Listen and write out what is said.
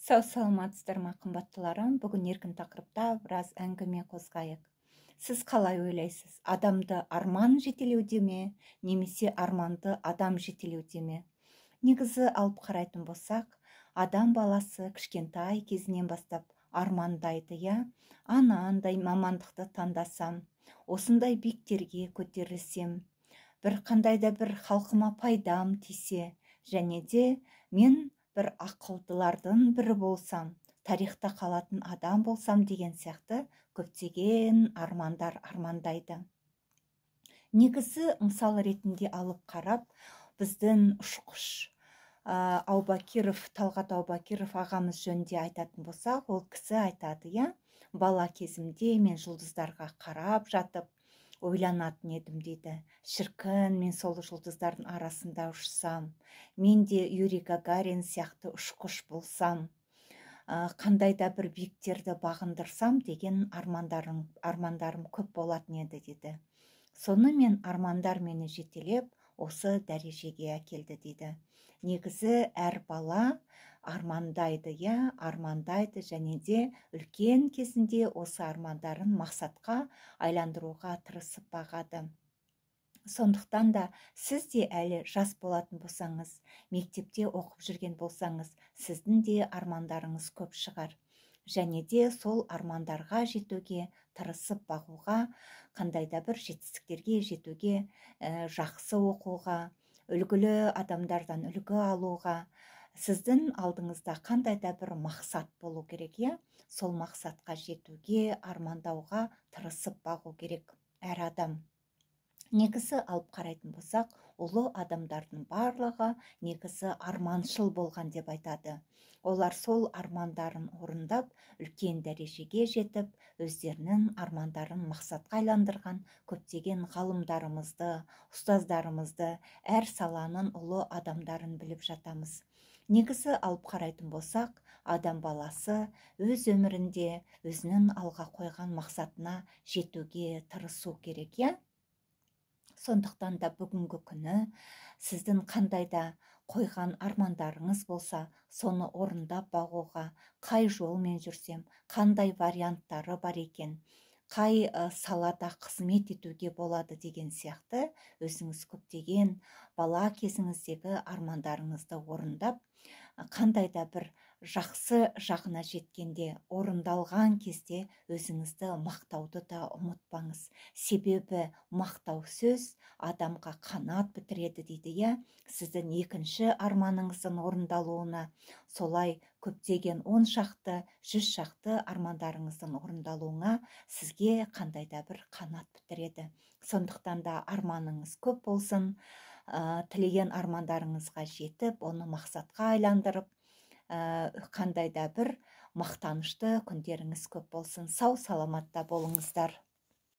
Сау саламатсыздар ма, қымбаттыларым? Бүгін еркін тақырыпта біраз әңгіме қозғайық. Сіз қалай ойлайсыз? Адамды арман жетелеуде ме, немесе арманды адам жетелеуде ме? Негізі алып қарайтын болсақ, адам баласы кішкентай кезінен бастап армандайды, я? Анандай мамандықты таңдасам, осындай биіктерге көтерілсем, бір қандай да бір халқыма пайдам тисе, және де мен бір ақылдылардың бірі болсам, тарихта қалатын адам болсам деген сияқты көптеген армандар армандайды. Негізі мысал ретінде алып қарап, біздің ұшқыш Талғат Аубакиров ағамыз жөнінде айтатын болсақ, ол кісі айтады, я, бала кезімде мен жұлдыздарға қарап жатып ойланатын едім дейді. Шіркін, мен сол жұлдыздардың арасында ұшсам, мен де Юрий Гагарин сияқты ұшқыш болсам, қандай да бір биіктерді бағындырсам деген армандарым көп болатын еді дейді. Сонымен армандар мені жетелеп, осы дәрежеге әкелді дейді. Негізі әр бала армандайды, я, армандайды, және де үлкен кезінде осы армандарын мақсатқа айландыруға тырысып бағады. Сондықтан да сіз де әлі жас болатын болсаңыз, мектепте оқып жүрген болсаңыз, сіздің де армандарыңыз көп шығар. Және де сол армандарға жетуге тырысып бағуға, қандай да бір жетістіктерге жетуге, жақсы оқуға, үлгілі адамдардан үлгі алуға, сіздің алдыңызда қандай да бір мақсат болу керек, я? Сол мақсатқа жетуге, армандауға тырысып бағу керек әр адам. Негізі алып қарайтын болсақ, ұлы адамдардың барлығы негізі арманшыл болған деп айтады. Олар сол армандарын орындап, үлкен дәрежеге жетіп, өздерінің армандарын мақсатқа айландырған көптеген ғалымдарымызды, ұстаздарымызды, әр саланың ұлы адамдарын біліп жатамыз. Негізі алып қарайтын болсақ, адам баласы өз өмірінде өзінің алға қойған мақсатына жетуге тырысу керек, я? Сондықтан да бүгінгі күні сіздің қандай да қойған армандарыңыз болса, соны орындап бағуға, қай жолмен жүрсем, қандай варианттары бар екен, қай салада қызмет етуге болады деген сияқты өзіңіз көптеген бала кезіңіздегі армандарыңызды орындап, қандай да бір жақсы жағына жеткенде, орындалған кезде өзіңізді мақтауды да ұмытпаңыз. Себебі мақтау сөз адамға қанат бітіреді дейді, я? Сіздің екінші арманыңыздың орындалуына, солай көптеген 10 шақты, 100 шақты армандарыңыздың орындалуына сізге қандай да бір қанат бітіреді. Сондықтан да арманыңыз көп болсын, тілеген армандарыңызға жетіп, оны мақсатқа айландырып, қандай да бір мақтанышты күндеріңіз көп болсын. Сау саламатта болыңыздар.